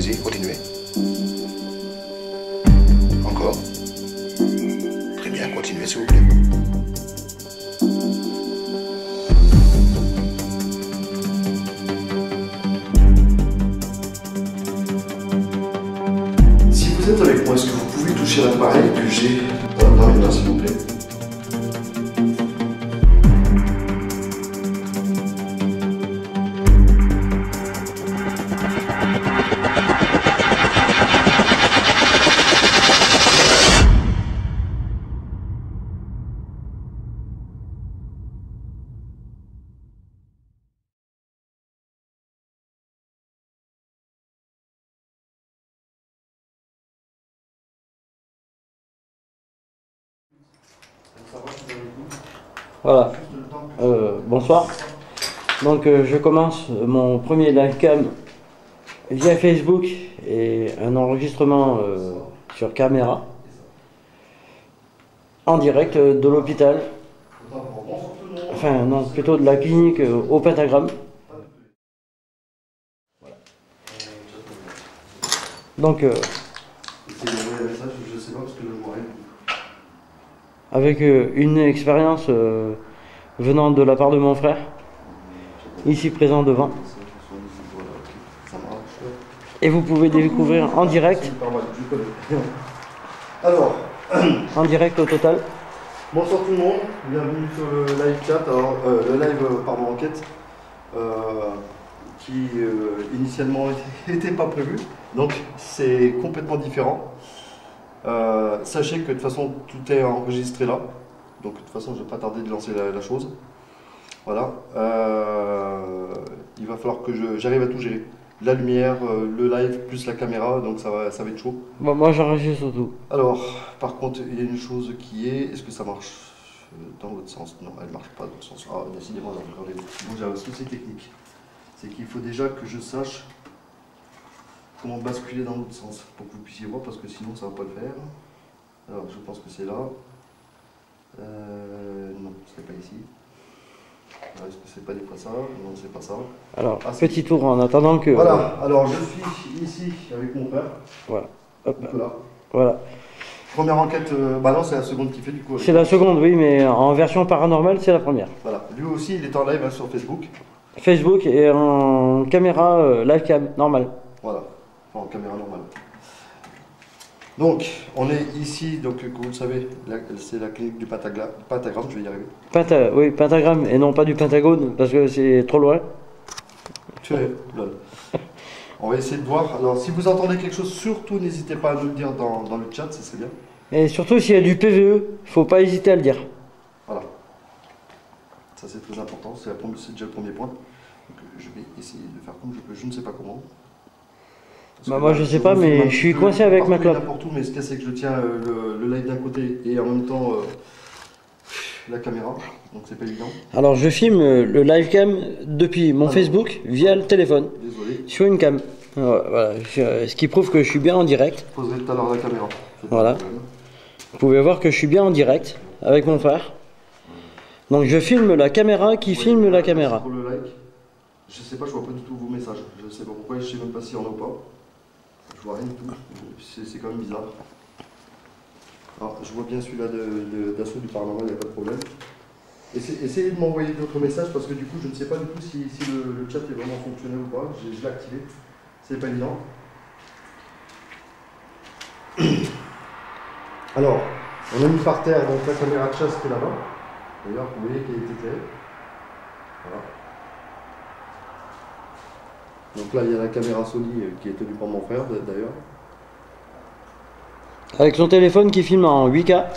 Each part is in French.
Allez-y, continuez. Encore. Très bien, continuez s'il vous plaît. Si vous êtes avec moi, est-ce que vous pouvez toucher l'appareil que j'ai dans les mains, s'il vous plaît? Voilà, bonsoir. Donc je commence mon premier livecam via Facebook et un enregistrement sur caméra en direct de l'hôpital, enfin non, plutôt de la clinique au Pentagramme. Donc avec une expérience venant de la part de mon frère, ici présent devant. Et vous pouvez découvrir en direct. Alors, en direct au total. bonsoir tout le monde, bienvenue sur le live chat, alors, le live enquête, qui initialement n'était pas prévu, donc c'est complètement différent. Sachez que de toute façon tout est enregistré là, donc de toute façon je ne vais pas tarder de lancer la chose. Voilà, il va falloir que j'arrive à tout gérer. La lumière, le live plus la caméra, donc ça va être chaud. Bon, moi j'enregistre tout. Alors, par contre, il y a une chose qui est, est-ce que ça marche dans l'autre sens? Non, elle ne marche pas dans l'autre sens. Ah, décidément, on a encore les deux. Bon, j'ai un souci technique. C'est qu'il faut déjà que je sache comment basculer dans l'autre sens pour que vous puissiez voir, parce que sinon ça ne va pas le faire. Alors, je pense que c'est là. Non, ce n'est pas ici. Est-ce que c'est pas des fois ça? Non, c'est pas ça. Alors, petit tour en attendant que... Voilà, alors je suis ici avec mon frère. Voilà. Hop. Là. Voilà. Première enquête, bah non, c'est la seconde qui fait du coup. C'est la seconde, oui, mais en version paranormale, c'est la première. Voilà, lui aussi, il est en live hein, sur Facebook. Facebook et en caméra live cam, normale. Voilà, enfin, en caméra normale. Donc, on est ici, donc comme vous le savez, c'est la clinique du Pentagramme, je vais y arriver. Oui, Pentagramme et non pas du Pentagone, parce que c'est trop loin. Lol. On va essayer de voir. Alors, si vous entendez quelque chose, surtout n'hésitez pas à nous le dire dans le chat, ça serait bien. Et surtout, s'il y a du PVE, faut pas hésiter à le dire. Voilà. Ça, c'est très important, c'est déjà le premier point. Donc, je vais essayer de faire comme je peux, je ne sais pas comment. Bah moi je sais pas, mais je suis coincé avec ma clope. N'importe où, mais ce qu'il y a, c'est que je tiens le live d'un côté et en même temps la caméra, donc c'est pas évident. Alors je filme le live cam depuis mon Facebook via le téléphone. Désolé. Sur une cam. Voilà, ce qui prouve que je suis bien en direct. Je poserai tout à l'heure la caméra. Voilà. Vous pouvez voir que je suis bien en direct avec mon frère. Donc je filme la caméra qui filme la caméra. Pour le like, je sais pas, je vois pas du tout vos messages. Je sais pas pourquoi, je sais même pas s'il y en a ou pas. Je vois rien du tout, c'est quand même bizarre. Alors, je vois bien celui-là d'assaut du paranormal, il n'y a pas de problème. Essayez de m'envoyer d'autres messages parce que du coup je ne sais pas du tout si le chat est vraiment fonctionnel ou pas. Je l'ai activé, c'est pas évident. Alors, on a mis par terre donc la caméra de chasse qui est là-bas. D'ailleurs, vous voyez qu'elle est éclairée. Voilà. Donc là, il y a la caméra Sony qui est tenue par mon frère d'ailleurs. Avec son téléphone qui filme en 8K. Alors,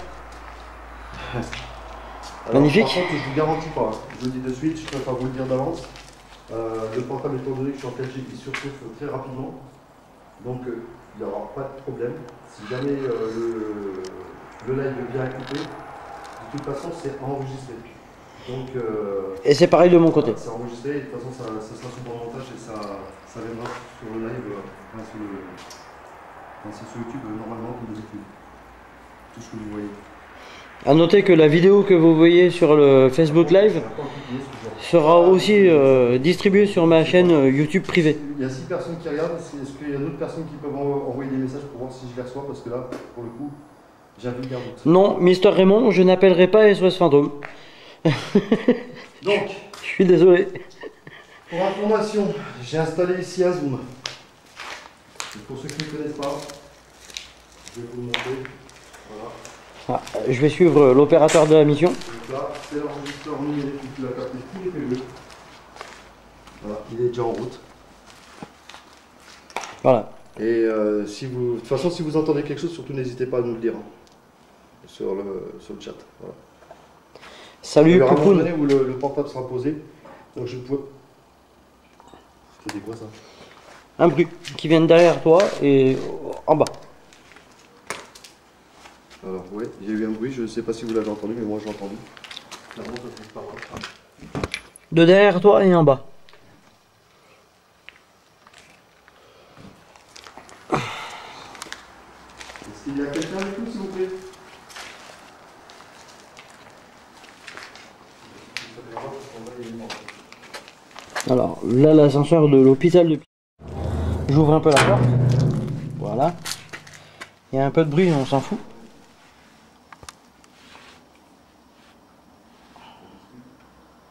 magnifique. Par contre, je vous garantis pas, je le dis de suite, je préfère vous le dire d'avance. Le portable étant donné que sur lequel il surchauffe très rapidement. Donc il n'y aura pas de problème. Si jamais le live vient à couper, de toute façon c'est enregistré. Donc, et c'est pareil de mon côté. C'est enregistré et de toute façon ça sera sous mon montage et ça viendra sur le live, c'est sur YouTube normalement comme d'habitude. Tout ce que vous voyez. À noter que la vidéo que vous voyez sur le Facebook Live sera aussi distribuée sur ma chaîne YouTube privée. Il y a 6 personnes qui regardent. Est-ce qu'il y a d'autres personnes qui peuvent envoyer des messages pour voir si je les reçois? Parce que là, pour le coup, j'ai un vulgaire doute. Non, Mister Raymond, je n'appellerai pas SOS Fantôme. Donc, je suis désolé. Pour information, j'ai installé ici un zoom. Et pour ceux qui ne connaissent pas, je vais vous le montrer. Voilà. Ah, je vais suivre l'opérateur de la mission. Donc là, c'est l'enregistreur numérique qui va capter tous les PE. Voilà, il est déjà en route. Voilà. Et si vous, de toute façon, si vous entendez quelque chose, surtout n'hésitez pas à nous le dire hein, sur le chat. Voilà. Salut Poupoune. À un moment donné où le portable sera posé, donc je peux. C'était quoi ça? Un bruit qui vient derrière toi et en bas. Alors, oui, il y a eu un bruit, je ne sais pas si vous l'avez entendu, mais moi j'ai entendu. Clairement, ça se par là. De derrière toi et en bas. Est-ce qu'il y a quelqu'un avec nous, s'il vous plaît? Alors, là, l'ascenseur de l'hôpital de... J'ouvre un peu la porte. Voilà. Il y a un peu de bruit, on s'en fout.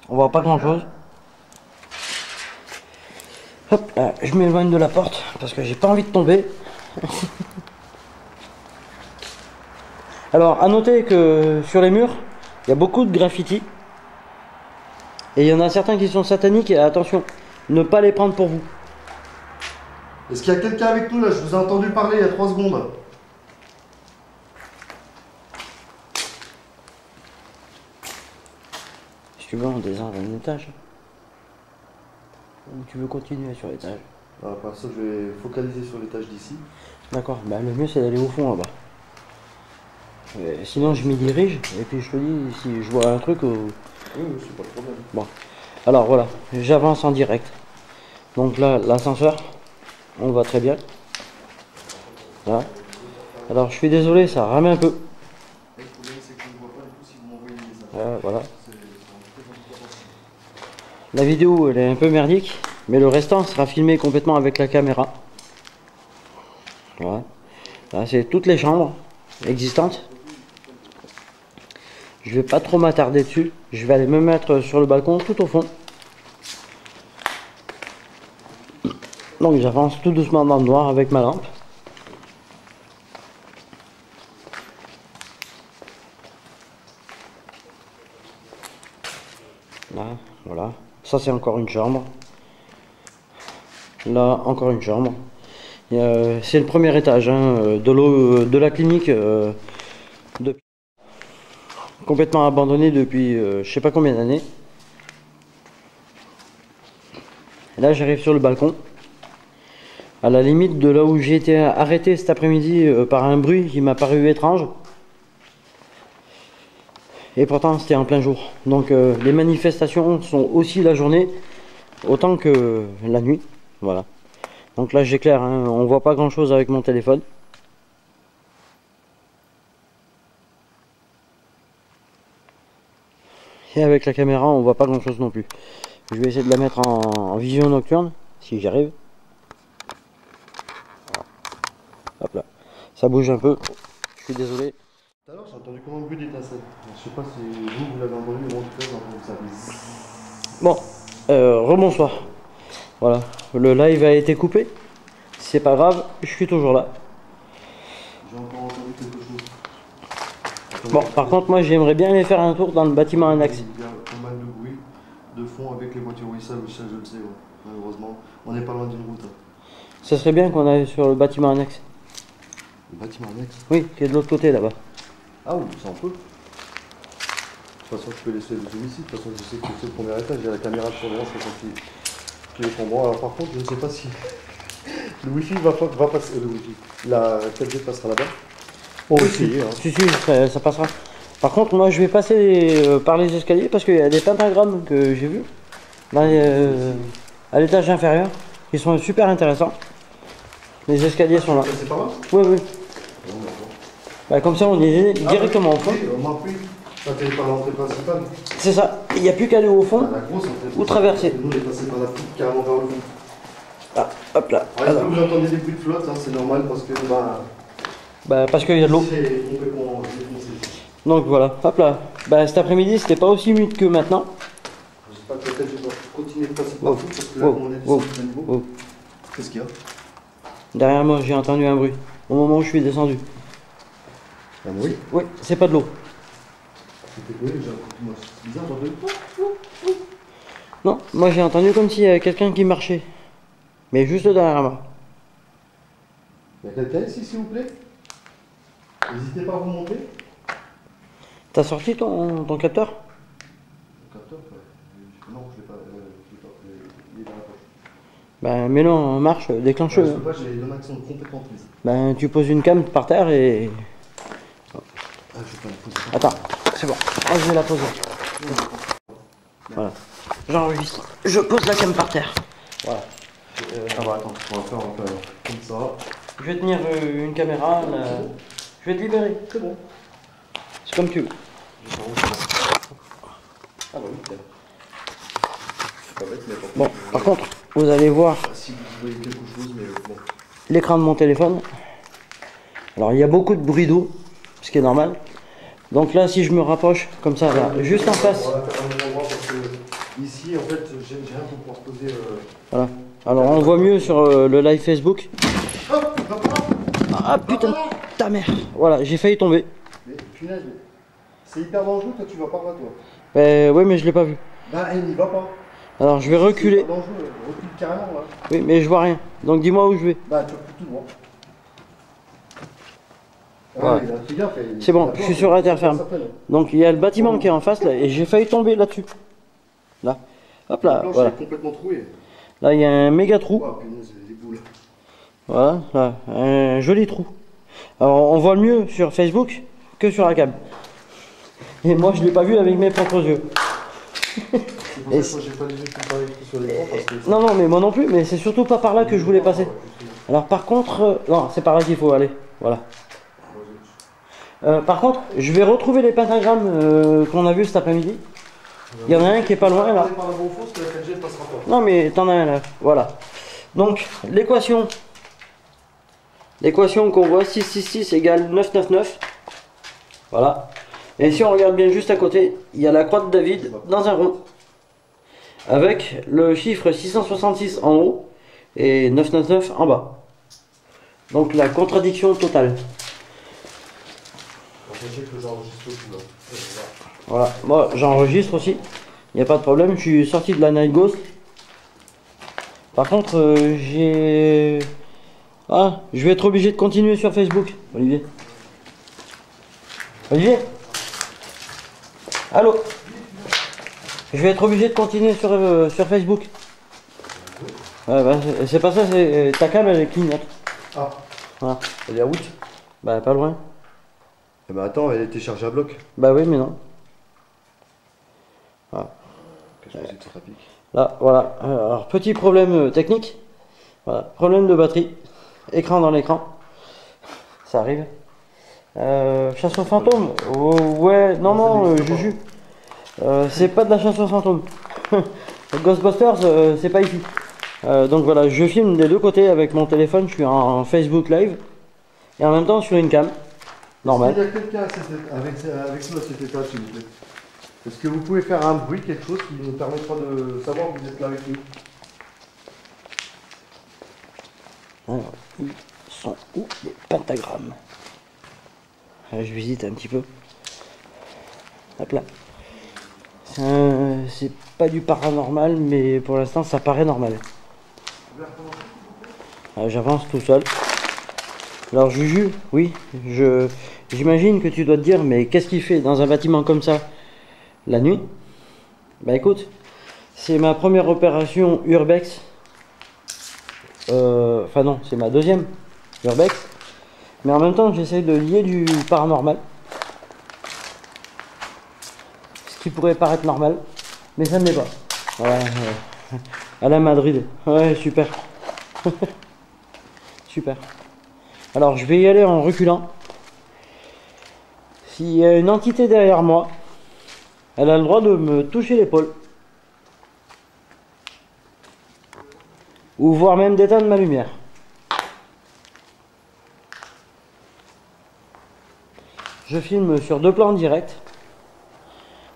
On voit pas grand chose. Hop là, je m'éloigne de la porte parce que j'ai pas envie de tomber. Alors, à noter que sur les murs, il y a beaucoup de graffitis. Et il y en a certains qui sont sataniques et attention, ne pas les prendre pour vous. Est-ce qu'il y a quelqu'un avec nous là? Je vous ai entendu parler il y a 3 secondes. Si tu veux, on descend un étage. Ou tu veux continuer sur l'étage? Alors, par ça, je vais focaliser sur l'étage d'ici. D'accord, bah, le mieux c'est d'aller au fond là-bas. Sinon je m'y dirige et puis je te dis si je vois un truc. Oui, c'est pas de problème. Bon, alors voilà, j'avance en direct. Donc là, l'ascenseur, on va très bien. Là. Alors je suis désolé, ça rame un peu. Le problème, c'est que je ne vois pas du tout si vous m'envoyez des messages. Voilà. La vidéo elle est un peu merdique, mais le restant sera filmé complètement avec la caméra. Voilà. Là c'est toutes les chambres existantes. Je vais pas trop m'attarder dessus. Je vais aller me mettre sur le balcon tout au fond. Donc j'avance tout doucement dans le noir avec ma lampe. Là, voilà. Ça c'est encore une chambre. Là, encore une chambre. C'est le premier étage hein, de la clinique. Complètement abandonné depuis je sais pas combien d'années. Là j'arrive sur le balcon. À la limite de là où j'ai été arrêté cet après-midi par un bruit qui m'a paru étrange. Et pourtant c'était en plein jour. Donc les manifestations sont aussi la journée autant que la nuit. Voilà. Donc là j'éclaire, hein, on voit pas grand chose avec mon téléphone. Et avec la caméra on voit pas grand chose non plus. Je vais essayer de la mettre en vision nocturne si j'y arrive. Hop là, ça bouge un peu. Je suis désolé. Tout à l'heure j'ai entendu comme un bruit d'étincelle. Je sais pas si vous l'avez entendu, mais en tout cas j'ai entendu ça. Bon, rebonsoir. Voilà, le live a été coupé. C'est pas grave, je suis toujours là. J'ai encore entendu quelque chose. Bon, par contre, moi j'aimerais bien aller faire un tour dans le bâtiment annexe. Il y a pas mal de bruit de fond avec les voitures. Oui, ça je le sais. Ouais. Malheureusement, on n'est pas loin d'une route. Ça serait bien qu'on aille sur le bâtiment annexe. Le bâtiment annexe? Oui, qui est de l'autre côté là-bas. Ah oui, ça en peut. De toute façon, je peux laisser le zoom ici. De toute façon, je sais que c'est le premier étage. J'ai la caméra de surveillance qui est pour moi. Alors, par contre, je ne sais pas si le wifi va passer. Le wifi. La 4G passera là-bas. Oh, Oui, si, hein. si, ça passera. Par contre, moi je vais passer par les escaliers parce qu'il y a des pentagrammes que j'ai vus à l'étage inférieur qui sont super intéressants. Les escaliers sont là. C'est par là? Oui, oui. Bah, comme ça, on est directement au fond. Oui, remarque, oui. Ça fait par l'entrée principale. C'est ça. Il n'y a plus qu'à aller au fond La grosse, en fait. ou traverser. Nous, on est passé par la petite carrément vers le fond. Ah, hop là. Ouais, Alors, vous entendez des bruits de flotte, hein, c'est normal parce que bah, parce qu'il y a de l'eau. c'est complètement défoncé. Donc voilà, hop là. Bah, cet après-midi, c'était pas aussi humide que maintenant. Je sais pas, peut-être je dois continuer de passer partout parce que là, Wow. comme on est Wow. descendu de niveau. Wow. Qu'est-ce qu'il y a? Derrière moi, j'ai entendu un bruit. Au moment où je suis descendu. Un bruit? Oui, c'est pas de l'eau. C'était quoi déjà? C'est bizarre, j'ai entendu. Non, moi j'ai entendu comme s'il y avait quelqu'un qui marchait. Mais juste derrière moi. Il y a quelqu'un ici, s'il vous plaît? N'hésitez pas à vous montrer. T'as sorti ton capteur? Le capteur, non, je l'ai pas. Il est dans la poche. Ben mets-le en marche, déclenche. Je peux pas, j'ai les deux mains qui sont complètement prises. Ben tu poses une cam par terre et... Ah, je vais pas la poser. Attends, c'est bon. Ah, je vais la poser. Voilà. J'enregistre. Je pose la cam par terre. Voilà. Ah bah attends, on va faire comme ça. Je vais tenir une caméra. Là. Je vais te libérer. C'est bon. C'est comme tu veux. Ah bah oui, tiens. C'est pas bête, mais par Bon, contre, par contre, vous allez voir si vous voyez quelque chose, mais bon. l'écran de mon téléphone. Alors il y a beaucoup de bruit d'eau, ce qui est normal. Donc là, si je me rapproche comme ça, là, juste en face. On va faire un autre endroit parce que ici, en fait, j'ai rien pour pouvoir poser. Voilà. Alors on voit mieux sur le live Facebook. Hop, hop, hop. Ah putain, ta mère. Voilà, j'ai failli tomber. Mais punaise, c'est hyper dangereux, toi tu vas par là, toi. Oui, mais je l'ai pas vu. Bah, elle n'y va pas. Alors je vais C'est reculer. pas dangereux, recule carrément là. Oui, mais je vois rien. Donc dis-moi où je vais. Bah, tu recules tout droit. Ouais. Il a fait gaffe, C'est bon, je suis sur la terre ferme. Donc il y a le bâtiment qui est en face là et j'ai failli tomber là-dessus. Là. Hop là, La voilà. est complètement trouée. Là il y a un méga trou. Oh, punaise, les boules. Voilà, là, un joli trou. Alors on voit le mieux sur Facebook que sur la cam. Et moi je l'ai pas vu avec mes propres yeux. C'est pour ça que j'ai pas les yeux qui parlent sur l'écran parce que. Non, non, mais moi non plus, mais c'est surtout pas par là que je voulais passer. Alors par contre, non, c'est par là qu'il faut aller. Voilà. Par contre, je vais retrouver les pentagrammes qu'on a vus cet après-midi. Il y en a un qui est pas loin là. Par la bonne fosse que la 4G passera pas. Non, mais t'en as un là. Voilà. Donc, l'équation qu'on voit, 666 égale 999. Voilà. Et si on regarde bien juste à côté, il y a la croix de David dans un rond. Avec le chiffre 666 en haut et 999 en bas. Donc la contradiction totale. Sachez que j'enregistre tout là. Voilà, moi j'enregistre aussi, il n'y a pas de problème, je suis sorti de la Night Ghost. Par contre, j'ai... Ah, je vais être obligé de continuer sur Facebook, Olivier. Olivier? Allô? Je vais être obligé de continuer sur Facebook. Ouais, bah, c'est pas ça, c'est ta cam elle clignote. Ah, Voilà. elle est à route. Bah pas loin. Eh ben attends, elle était chargée à bloc. Bah oui mais non. Voilà. Qu'est-ce que c'est que ce trafic? Là, voilà. Alors, petit problème technique. Voilà. Problème de batterie. Écran dans l'écran. Ça arrive. Chasse aux fantômes. Oh, ouais, non, non, Juju. C'est pas de la chasse aux fantômes. Ghostbusters, c'est pas ici. Donc voilà, je filme des deux côtés avec mon téléphone. Je suis en Facebook Live. Et en même temps sur une cam. Normal. Il y a quelqu'un avec nous à cet état, s'il vous plaît. Est-ce que vous pouvez faire un bruit, quelque chose qui nous permettra de savoir que vous êtes là avec nous? Alors, ils sont où les pentagrammes? Je visite un petit peu. Hop là. C'est pas du paranormal, mais pour l'instant ça paraît normal. J'avance tout seul. Alors Juju, oui, j'imagine que tu dois te dire, mais qu'est-ce qu'il fait dans un bâtiment comme ça la nuit? Bah écoute, c'est ma première opération Urbex. Enfin non, c'est ma deuxième Urbex. Mais en même temps, j'essaie de lier du paranormal. Ce qui pourrait paraître normal, mais ça ne l'est pas. Voilà, à la Madrid. Ouais, super. Super. Alors, je vais y aller en reculant. s'il y a une entité derrière moi, elle a le droit de me toucher l'épaule. Ou voire même d'éteindre ma lumière. Je filme sur 2 plans directs.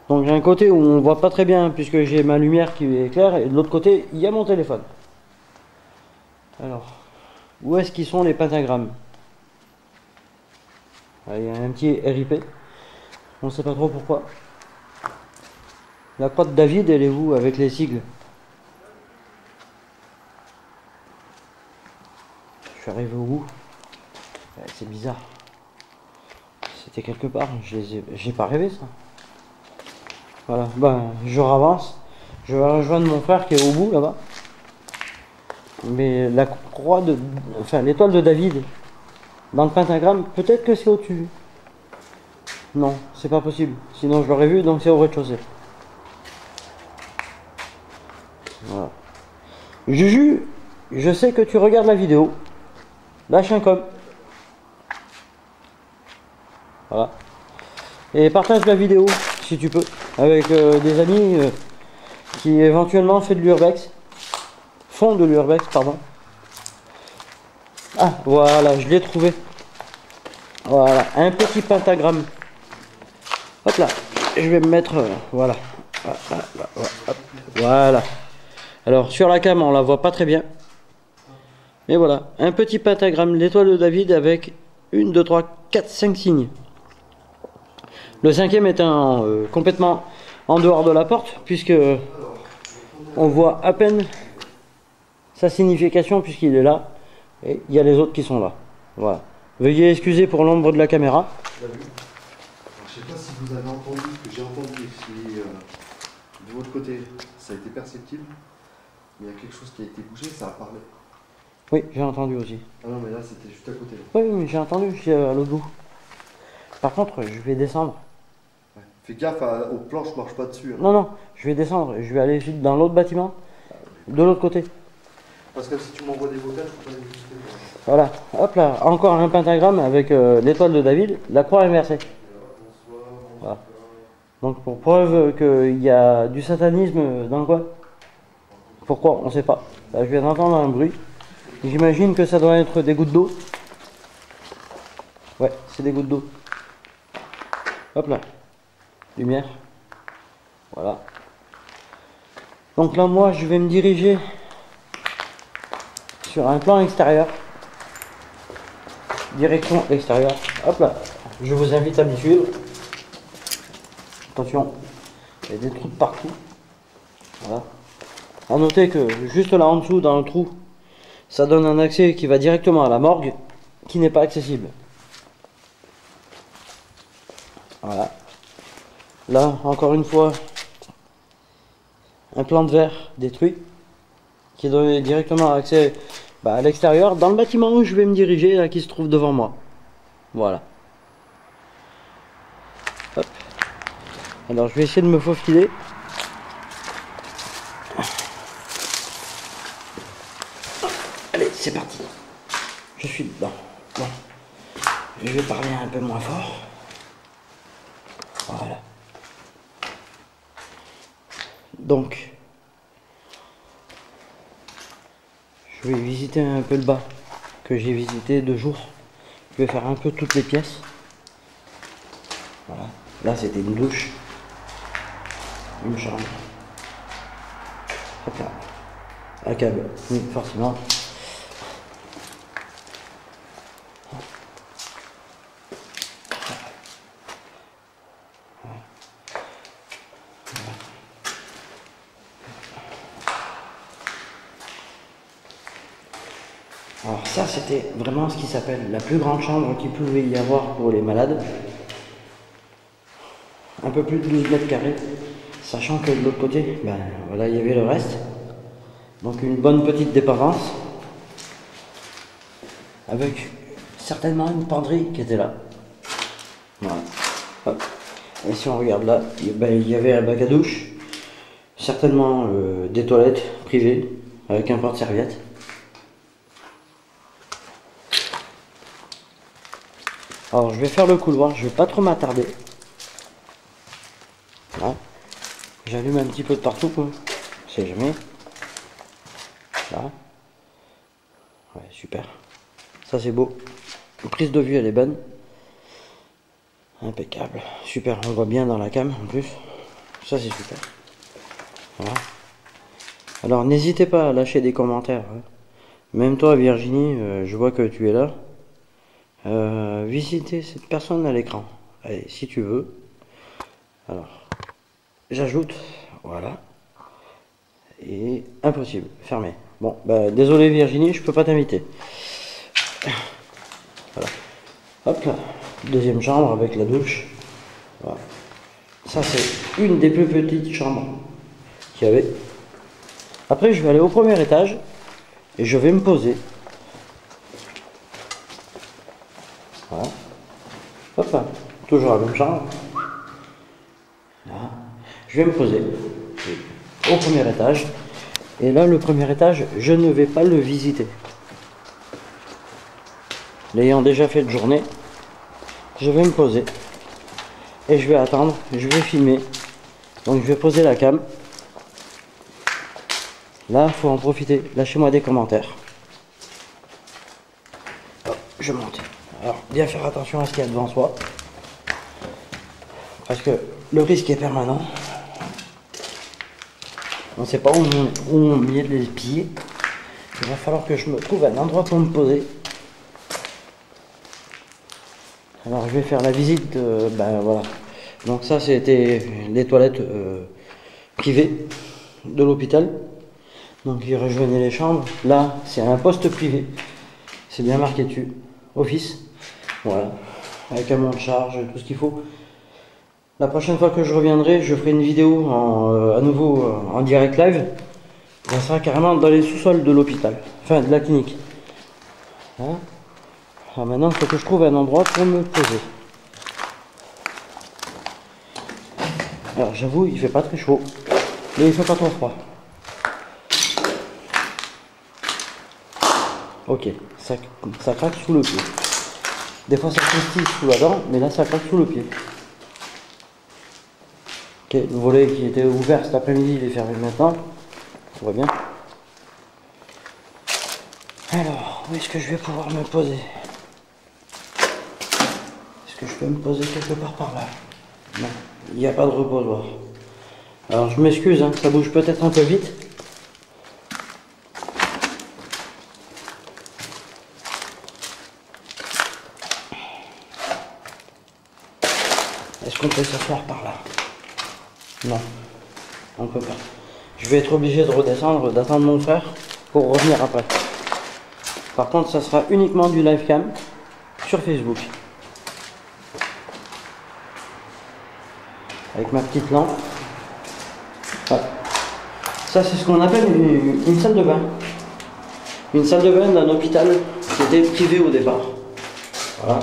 Donc j'ai un côté où on voit pas très bien puisque j'ai ma lumière qui éclaire et de l'autre côté il y a mon téléphone. Alors, où est-ce qu'ils sont les pentagrammes? Il y a un petit RIP. On ne sait pas trop pourquoi. La croix de David, elle est où avec les sigles? Je suis arrivé au bout. C'est bizarre. C'était quelque part. J'ai pas rêvé ça. Voilà. Ben, je ravance. Je vais rejoindre mon frère qui est au bout là-bas. Mais la croix de... Enfin, l'étoile de David, dans le pentagramme, peut-être que c'est au-dessus. Non, c'est pas possible. Sinon je l'aurais vu, donc c'est au rez-de-chaussée. Voilà. Juju, je sais que tu regardes la vidéo. Lâche un com. Voilà. Et partage la vidéo, si tu peux, avec des amis qui éventuellement font de l'urbex. Font de l'urbex, pardon. Ah, voilà, je l'ai trouvé. Voilà, un petit pentagramme. Hop là, je vais me mettre, voilà. Voilà. Alors, sur la cam, on la voit pas très bien. Mais voilà, un petit pentagramme, l'étoile de David avec 1, 2, 3, 4, 5 signes. Le 5e étant complètement en dehors de la porte, puisque on voit à peine sa signification, puisqu'il est là. Et il y a les autres qui sont là. Voilà. Veuillez excuser pour l'ombre de la caméra. Je ne sais pas si vous avez entendu ce que j'ai entendu, si de votre côté ça a été perceptible, mais il y a quelque chose qui a été bougé, ça a parlé. Oui, j'ai entendu aussi. Ah non, mais là c'était juste à côté. Là. Oui, mais j'ai entendu, je suis à l'autre bout. Par contre, je vais descendre. Ouais. Fais gaffe aux planches, marche pas dessus. Hein. Non, non, je vais descendre, je vais aller dans l'autre bâtiment, de l'autre côté. Parce que si tu m'envoies des vocales, je peux pas les visiter. Voilà, hop là, encore un pentagramme avec l'étoile de David, la croix inversée. Voilà. Donc pour preuve qu'il y a du satanisme dans le coin. Pourquoi? On ne sait pas. Là, je viens d'entendre un bruit. J'imagine que ça doit être des gouttes d'eau. Ouais, c'est des gouttes d'eau. Hop là. Lumière. Voilà. Donc là, moi, je vais me diriger sur un plan extérieur. Direction extérieure. Hop là. Je vous invite à me suivre. Attention. Il y a des trous de partout. Voilà. A noter que juste là en dessous, dans le trou, ça donne un accès qui va directement à la morgue, qui n'est pas accessible. Voilà. Là, encore une fois, un plan de verre détruit, qui donne directement accès à l'extérieur, dans le bâtiment où je vais me diriger, là, qui se trouve devant moi. Voilà. Hop. Alors, je vais essayer de me faufiler. Allez, c'est parti. Je suis dedans. Bon. Je vais parler un peu moins fort. Voilà. Donc, je vais visiter un peu le bas que j'ai visité 2 jours. Je vais faire un peu toutes les pièces. Voilà. Là, c'était une douche. Une chambre. Hop là. Un câble. Oui, forcément. Alors ça, c'était vraiment ce qui s'appelle la plus grande chambre qu'il pouvait y avoir pour les malades. Un peu plus de 12 mètres carrés, sachant que de l'autre côté, ben voilà, il y avait le reste. Donc une bonne petite dépendance, avec certainement une penderie qui était là. Voilà. Hop. Et si on regarde là, il y avait un bac à douche, certainement des toilettes privées, avec un porte-serviette. Alors je vais faire le couloir, je vais pas trop m'attarder. Voilà. J'allume un petit peu de partout, quoi. Je sais jamais. Là. Ouais, super. Ça c'est beau. La prise de vue elle est bonne. Impeccable. Super, on voit bien dans la cam en plus. Ça c'est super. Voilà. Alors n'hésitez pas à lâcher des commentaires. Hein. Même toi Virginie, je vois que tu es là. Visiter cette personne à l'écran. Allez, si tu veux. Alors, j'ajoute. Voilà. Et impossible, fermé. Bon, bah, désolé Virginie, je peux pas t'inviter. Voilà. Hop là. Deuxième chambre avec la douche. Voilà. Ça c'est une des plus petites chambres qu'il y avait. Après je vais aller au premier étage et je vais me poser. Voilà. Hop là. Toujours la même chambre. Là. Je vais me poser au premier étage. Et là le premier étage, je ne vais pas le visiter. L'ayant déjà fait de journée, je vais me poser. Et je vais attendre, je vais filmer. Donc je vais poser la cam. Là, il faut en profiter. Lâchez-moi des commentaires. Hop, je monte. Alors, bien faire attention à ce qu'il y a devant soi. Parce que le risque est permanent. On ne sait pas où on met les pieds. Il va falloir que je me trouve un endroit pour me poser. Alors je vais faire la visite, ben voilà. Donc ça c'était les toilettes privées de l'hôpital. Donc il rejoignait les chambres. Là c'est un poste privé. C'est bien marqué dessus. Office. Voilà. Avec un monte-charge, tout ce qu'il faut. La prochaine fois que je reviendrai, je ferai une vidéo à nouveau en direct live. Ça sera carrément dans les sous-sols de l'hôpital. Enfin de la clinique. Hein? Alors maintenant, il faut que je trouve un endroit pour me poser. Alors j'avoue, il fait pas très chaud, mais il fait pas trop froid. Ok, ça craque sous le pied. Des fois ça croustille sous la dent, mais là ça craque sous le pied. Ok, le volet qui était ouvert cet après-midi, il est fermé maintenant. On voit bien. Alors, où est-ce que je vais pouvoir me poser ? Que je peux me poser quelque part par là. Non, il n'y a pas de reposoir. Alors je m'excuse, hein, ça bouge peut-être un peu vite. Est-ce qu'on peut s'asseoir par là? Non, on peut pas. Je vais être obligé de redescendre, d'attendre mon frère pour revenir après. Par contre, ça sera uniquement du live cam sur Facebook. Avec ma petite lampe. Voilà. Ça c'est ce qu'on appelle une salle de bain. Une salle de bain d'un hôpital qui était privé au départ. Voilà.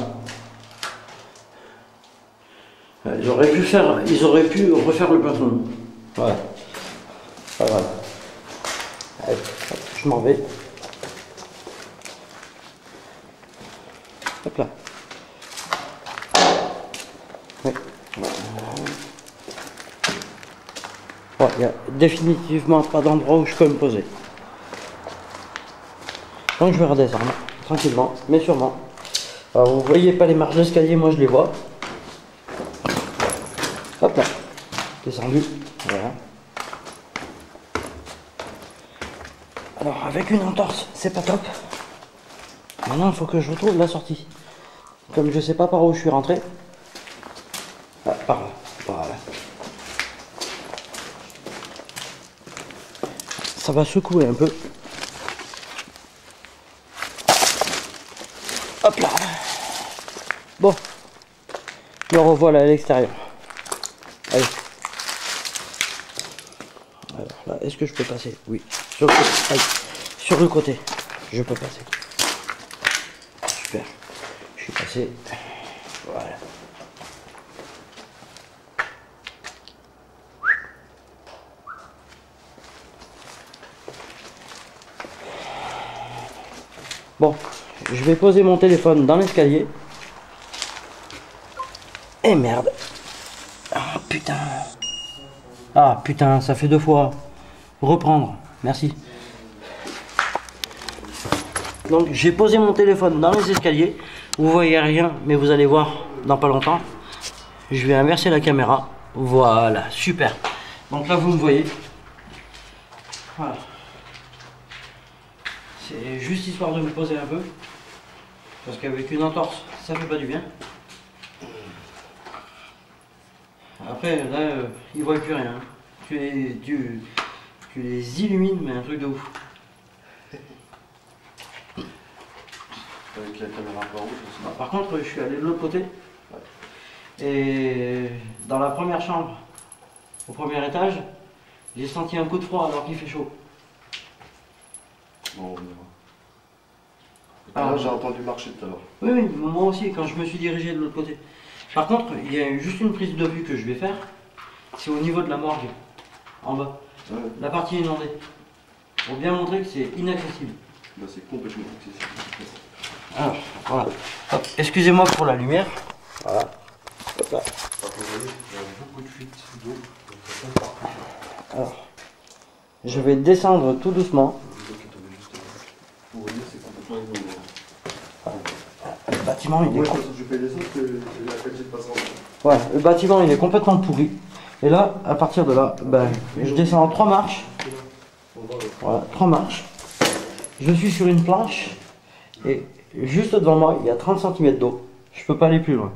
Ils auraient pu refaire le plafond. Voilà. Voilà. Allez, hop, je m'en vais. Hop là. Oui. Bon, il n'y a définitivement pas d'endroit où je peux me poser. Donc je vais redescendre tranquillement, mais sûrement. Alors vous voyez pas les marches d'escalier, moi je les vois. Hop là, descendu, voilà. Alors avec une entorse, c'est pas top. Maintenant il faut que je retrouve la sortie. Comme je sais pas par où je suis rentré. Ah, par là, voilà. Ça va secouer un peu. Hop là. Bon. Me revoilà à l'extérieur. Allez. Alors là, est-ce que je peux passer? Oui. Sur le côté. Allez. Sur le côté. Je peux passer. Super. Je suis passé. Voilà. Bon, je vais poser mon téléphone dans l'escalier. Et merde. Ah putain. Ah putain, ça fait 2 fois. Reprendre, merci. Donc j'ai posé mon téléphone dans les escaliers. Vous voyez rien, mais vous allez voir dans pas longtemps. Je vais inverser la caméra. Voilà, super. Donc là vous me voyez. Voilà. C'est juste histoire de me poser un peu. Parce qu'avec une entorse, ça fait pas du bien. Après là, ils voient plus rien. Tu les illumines, mais un truc de ouf. Avec la caméra infrarouge aussi. Par contre, je suis allé de l'autre côté. Et dans la première chambre, au premier étage, j'ai senti un coup de froid alors qu'il fait chaud. Bon, on verra. Alors, j'ai entendu marcher tout à l'heure. Oui, oui, moi aussi, quand je me suis dirigé de l'autre côté. Par contre, il y a juste une prise de vue que je vais faire. C'est au niveau de la morgue, en bas. Ouais. La partie inondée. Pour bien montrer que c'est inaccessible. Bah, c'est complètement accessible. Alors, voilà. Hop, excusez-moi pour la lumière. Voilà. Hop là. Par contre, vous voyez, il y a beaucoup de fuites d'eau. Donc ça passe partout. Alors, je vais descendre tout doucement. L'eau qui est tombée juste là. Vous voyez, c'est complètement inondé. Le bâtiment, il est Ouais, je vais descendre, c'est la qualité de passage. Ouais, le bâtiment il est complètement pourri. Et là, à partir de là, ben, je descends en 3 marches. Voilà, 3 marches. Je suis sur une planche. Et juste devant moi, il y a 30 cm d'eau. Je peux pas aller plus loin.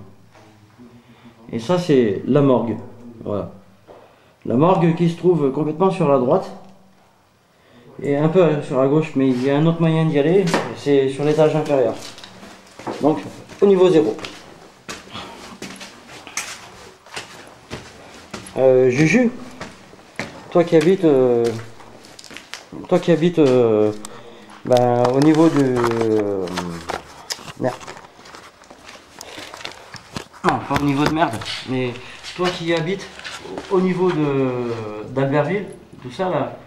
Et ça, c'est la morgue. Voilà. La morgue qui se trouve complètement sur la droite. Et un peu sur la gauche, mais il y a un autre moyen d'y aller. C'est sur l'étage inférieur. Donc, au niveau 0. Juju, toi qui habites ben, au niveau de merde. Non, pas au niveau de merde, mais toi qui habites au niveau d'Albertville, tout ça là,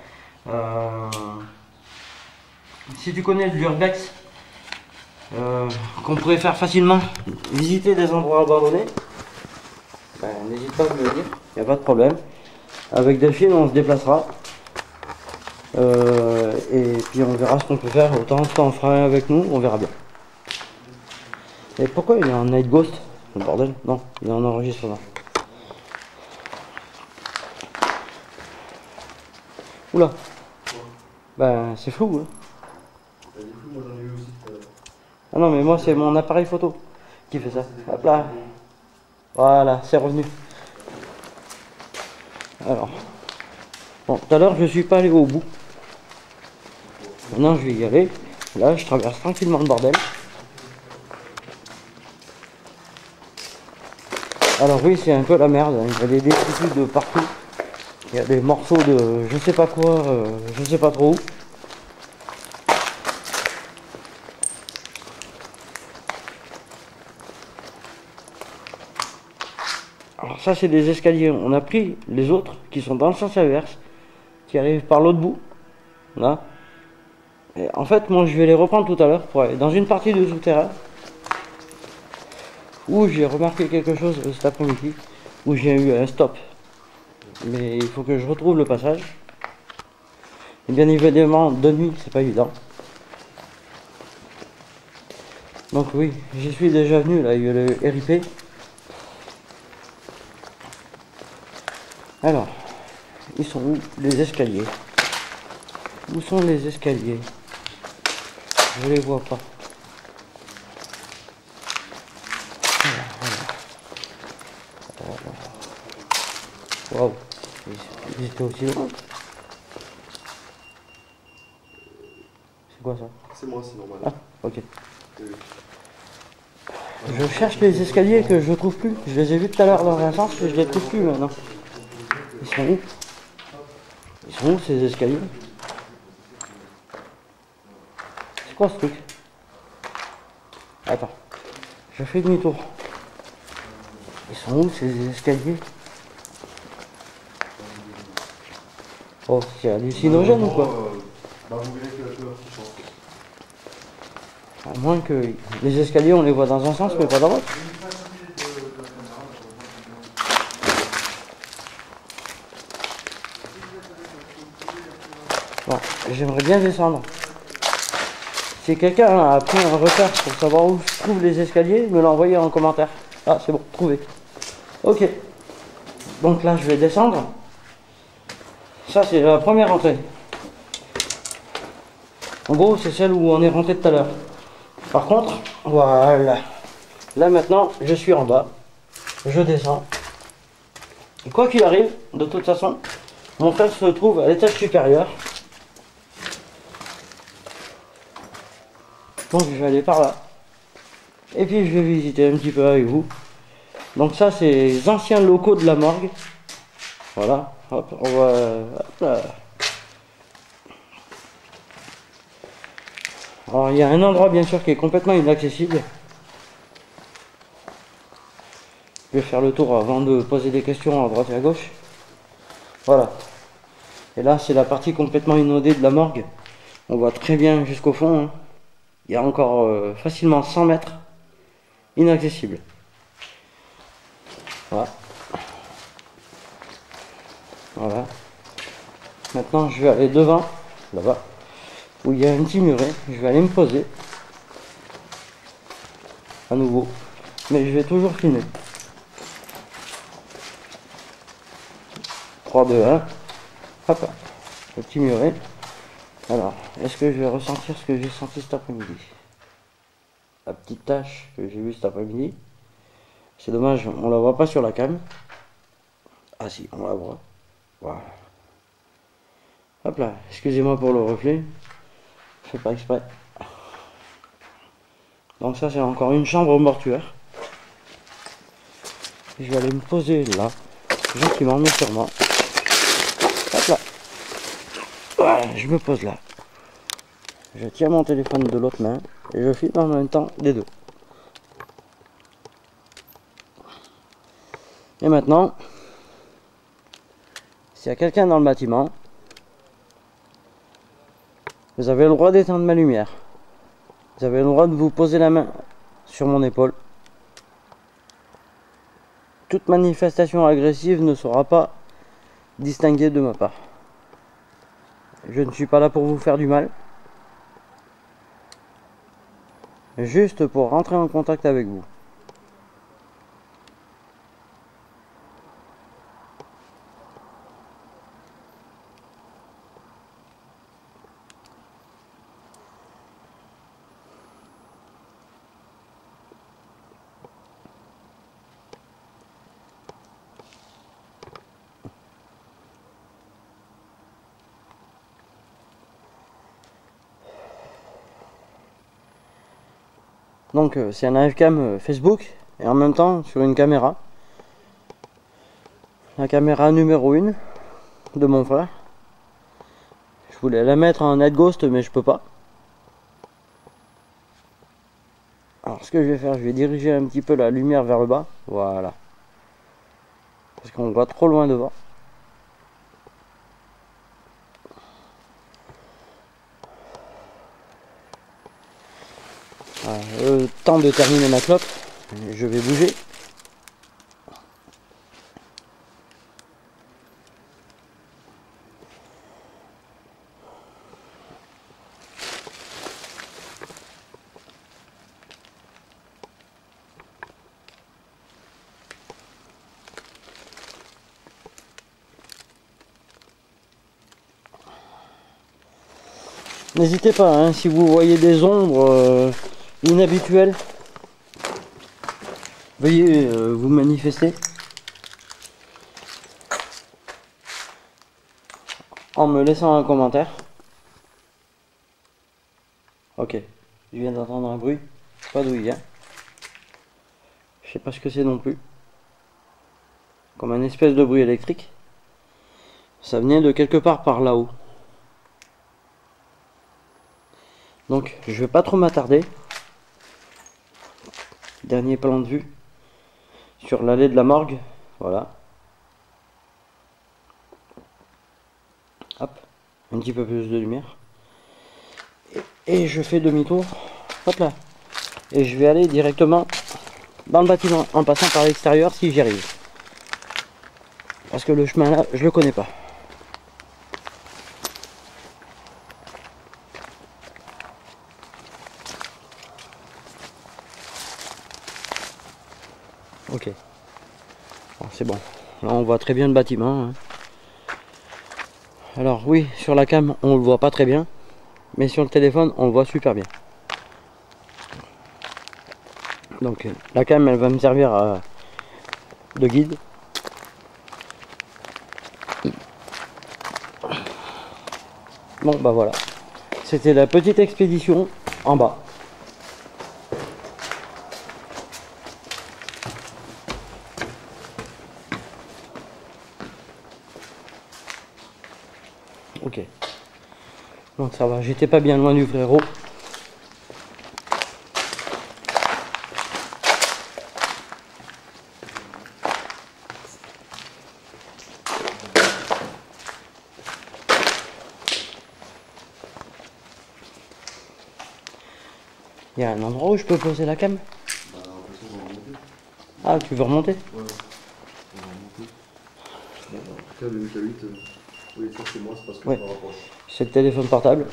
si tu connais l'urbex, qu'on pourrait faire facilement, visiter des endroits abandonnés, ben, n'hésite pas à me le dire, il n'y a pas de problème. Avec Delphine, on se déplacera. Et puis on verra ce qu'on peut faire. Autant on fera un avec nous, on verra bien. Et pourquoi il est en night ghost, le bordel? Non, il est en enregistrement. Oula. Ben c'est flou, hein. Moi j'en ai eu aussi tout à l'heure. Ah non, mais moi c'est mon appareil photo qui fait ça. Hop là. Voilà, c'est revenu. Alors. Bon, tout à l'heure je suis pas allé au bout. Maintenant je vais y aller. Là je traverse tranquillement le bordel. Alors oui, c'est un peu la merde, hein. Il y a des détritus de partout. Il y a des morceaux de je sais pas quoi, je sais pas trop où. Alors ça c'est des escaliers. On a pris les autres qui sont dans le sens inverse, qui arrivent par l'autre bout. Là. Et en fait, moi je vais les reprendre tout à l'heure pour aller dans une partie de souterrain où j'ai remarqué quelque chose cet après-midi, où j'ai eu un stop. Mais il faut que je retrouve le passage. Et bien évidemment, de nuit, c'est pas évident. Donc oui, j'y suis déjà venu, là, il y a le RIP. Alors, ils sont où les escaliers? Où sont les escaliers? Je les vois pas. Waouh, ils étaient aussi loin. C'est quoi ça? C'est moi, c'est normal. Ah, ok. Je cherche les escaliers que je trouve plus. Je les ai vus tout à l'heure dans un sens, mais je les trouve plus maintenant. Ils sont où? Ils sont où ces escaliers? C'est quoi ce truc? Attends. Je fais demi-tour. Ils sont où ces escaliers? Oh, c'est hallucinogène ou quoi? Bah, vous verrez que la couleur qui change. À moins que les escaliers on les voit dans un sens mais pas dans l'autre. j'aimerais bien descendre. Si quelqu'un a pris un repère pour savoir où se trouvent les escaliers, me l'envoyer en commentaire. Ah, c'est bon, trouvé. Ok. Donc là, je vais descendre. Ça, c'est la première entrée. En gros, c'est celle où on est rentré tout à l'heure. Par contre, voilà. Là, maintenant, je suis en bas. Je descends. Et quoi qu'il arrive, de toute façon, mon frère se trouve à l'étage supérieur. Donc je vais aller par là. Et puis je vais visiter un petit peu avec vous. Donc ça c'est les anciens locaux de la morgue. Voilà. Hop, on va. Hop là. Alors il y a un endroit bien sûr qui est complètement inaccessible. Je vais faire le tour avant de poser des questions à droite et à gauche. Voilà. Et là c'est la partie complètement inondée de la morgue. On voit très bien jusqu'au fond. Hein. Il y a encore facilement 100 mètres inaccessibles. Voilà. Voilà. Maintenant, je vais aller devant, là-bas, où il y a un petit muret. Je vais aller me poser. À nouveau. Mais je vais toujours filmer. 3, 2, 1. Hop là. Le petit muret. Alors, est-ce que je vais ressentir ce que j'ai senti cet après-midi? La petite tache que j'ai vue cet après-midi. C'est dommage, on la voit pas sur la cam. Ah si, on la voit. Voilà. Hop là, excusez-moi pour le reflet. Je fais pas exprès. Donc ça, c'est encore une chambre mortuaire. Je vais aller me poser là, gentiment mais sûrement. Hop là. Voilà, je me pose là. Je tiens mon téléphone de l'autre main et je filme en même temps des deux. Et maintenant, s'il y a quelqu'un dans le bâtiment, vous avez le droit d'éteindre ma lumière. Vous avez le droit de vous poser la main sur mon épaule. Toute manifestation agressive ne sera pas distinguée de ma part. Je ne suis pas là pour vous faire du mal. Juste pour rentrer en contact avec vous. Donc c'est un live-cam Facebook et en même temps sur une caméra. La caméra numéro 1 de mon frère. Je voulais la mettre en Night Ghost mais je peux pas. Alors ce que je vais faire, je vais diriger un petit peu la lumière vers le bas. Voilà. Parce qu'on voit trop loin devant. Voilà, temps de terminer ma clope, je vais bouger. N'hésitez pas, hein, si vous voyez des ombres inhabituelles, veuillez vous manifester en me laissant un commentaire. Ok, je viens d'entendre un bruit, pas d'où il vient. Je sais pas ce que c'est non plus. Comme un espèce de bruit électrique. Ça venait de quelque part par là-haut. Donc je vais pas trop m'attarder. Dernier plan de vue sur l'allée de la morgue. Voilà. Hop, un petit peu plus de lumière. Et je fais demi-tour. Hop là. Et je vais aller directement dans le bâtiment en passant par l'extérieur si j'y arrive. Parce que le chemin là, je le connais pas. Ok. Bon, c'est bon. Là on voit très bien le bâtiment. Hein. Alors oui, sur la cam on le voit pas très bien. Mais sur le téléphone on le voit super bien. Donc la cam elle va me servir de guide. Bon bah voilà. C'était la petite expédition en bas. Ok. Donc ça va, j'étais pas bien loin du frérot. Il y a un endroit où je peux poser la cam? Bah, de toute façon, on va remonter. Ah, tu veux remonter? Ouais, on va remonter. Bon, en tout cas, le MK8, oui, ça c'est moi, c'est parce que Ouais. je me rapproche. C'est le téléphone portable.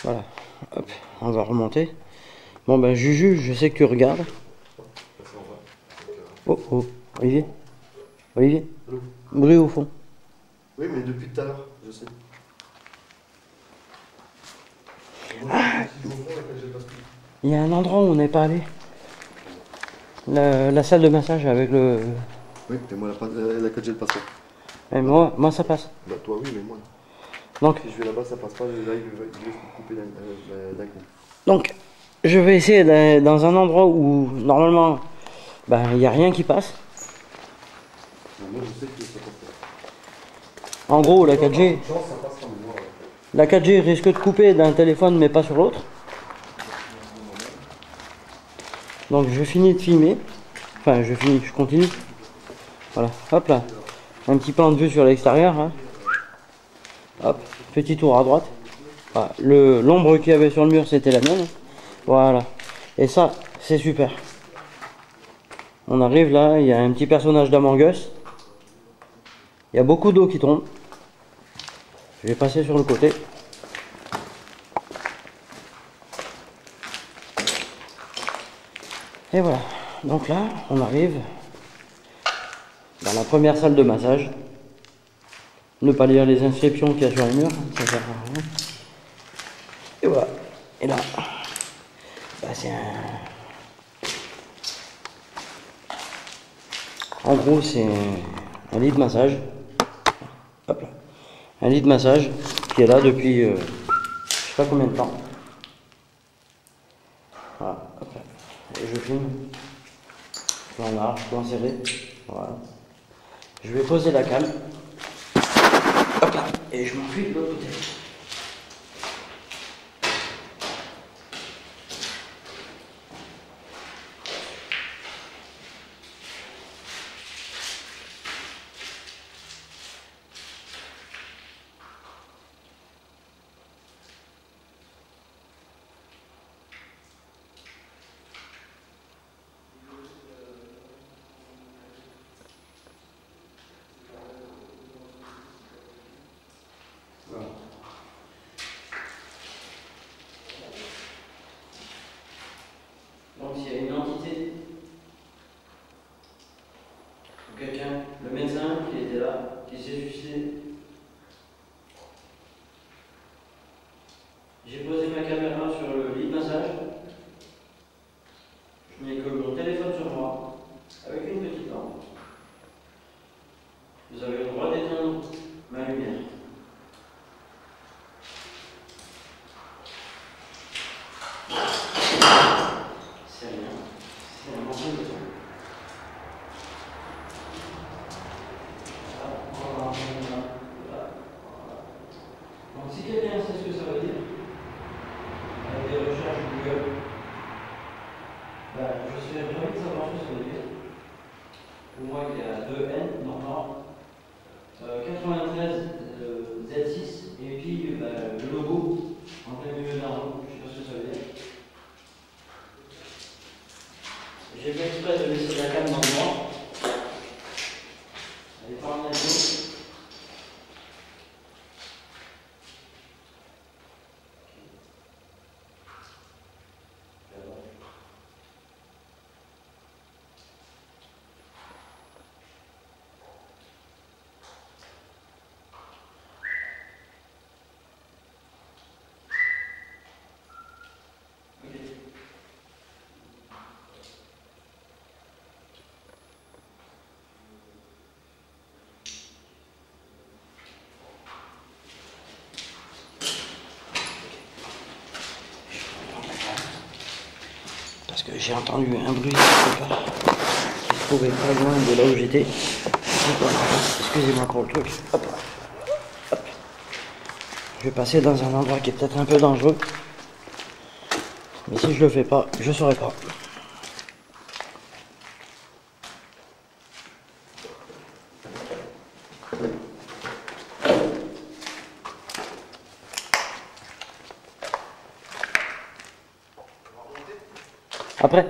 Voilà. Hop, on va remonter. Bon ben Juju, je sais que tu regardes. Oh oh, Olivier. Olivier. Allô. Bruit au fond. Oui, mais depuis tout à l'heure, je sais. Il y a un endroit où on n'est pas allé. La salle de massage avec le... Oui, mais moi, la 4G elle passe pas. Et moi ça passe. Bah, toi, oui, mais moi. Donc, Si je vais là-bas, ça passe pas. Là, il veut se couper d'un coup. donc, je vais essayer d'aller dans un endroit où normalement, ben, il n'y a rien qui passe. Mais moi, je sais que ça passe pas. En gros, la 4G, Chance, ça passera, mais moi, la 4G risque de couper d'un téléphone mais pas sur l'autre. Donc je finis de filmer. Enfin, je continue. Voilà, hop là. Un petit plan de vue sur l'extérieur. Hein. Hop, petit tour à droite. Voilà. L'ombre qu'il y avait sur le mur, c'était la mienne. Voilà. Et ça, c'est super. On arrive là, il y a un petit personnage d'Among Us. Il y a beaucoup d'eau qui tombe. Je vais passer sur le côté. Et voilà. Donc là, on arrive dans la première salle de massage. Ne pas lire les inscriptions qu'il y a sur les murs, ça sert à rien. Et voilà. Et là, bah c'est en gros, c'est un lit de massage. Hop là. Un lit de massage qui est là depuis je sais pas combien de temps. Voilà. Hop là. Et je filme. Plan large, plan serré. Voilà. Je vais poser la cam. Hop là. Et je m'enfuis de l'autre côté. Voilà. Donc s'il y a une entité ou quelqu'un, le médecin qui était là, qui s'est suicidé, j'ai posé ma caméra sur le lit de massage, je n'ai que mon téléphone sur moi, avec une petite lampe. Vous avez le droit d'éteindre ma lumière. C'est rien, c'est un morceau de temps. Donc si quelqu'un sait ce que ça veut dire, j'ai entendu un bruit quelque part qui se trouvait pas loin de là où j'étais. Excusez-moi pour le truc. Hop. Hop. Je vais passer dans un endroit qui est peut-être un peu dangereux. Mais si je le fais pas, je saurai pas. Après.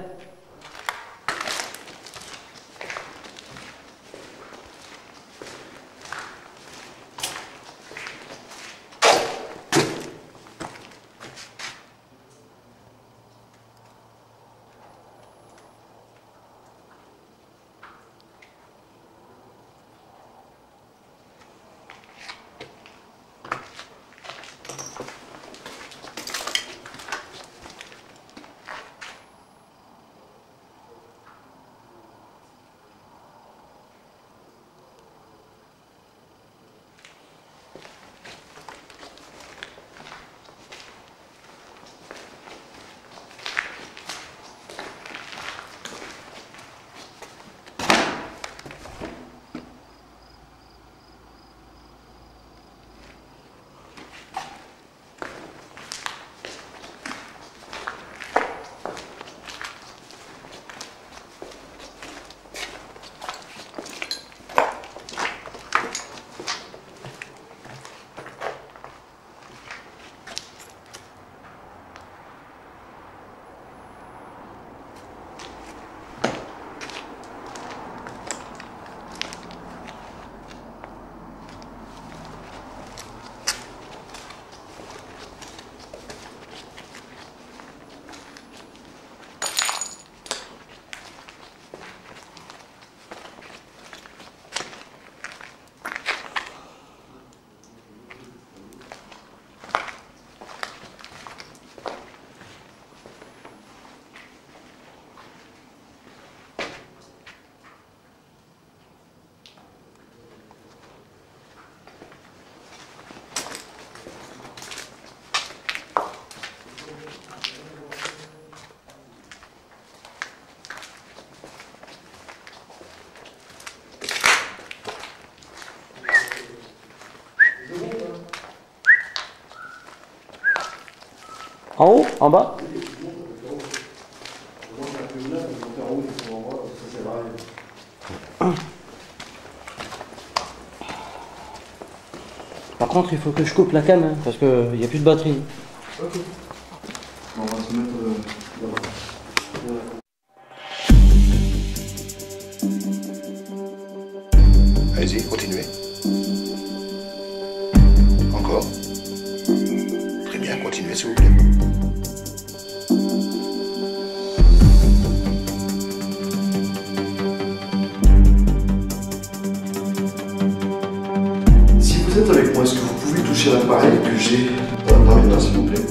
En haut? En bas? Par contre, il faut que je coupe la cam, hein, parce qu'il n'y a plus de batterie. Ok. On va se mettre là-bas. Allez-y, continuez. Encore. Très bien, continuez s'il vous plaît. Si vous êtes avec moi, est-ce que vous pouvez toucher l'appareil que j'ai dans mes mains, s'il vous plaît?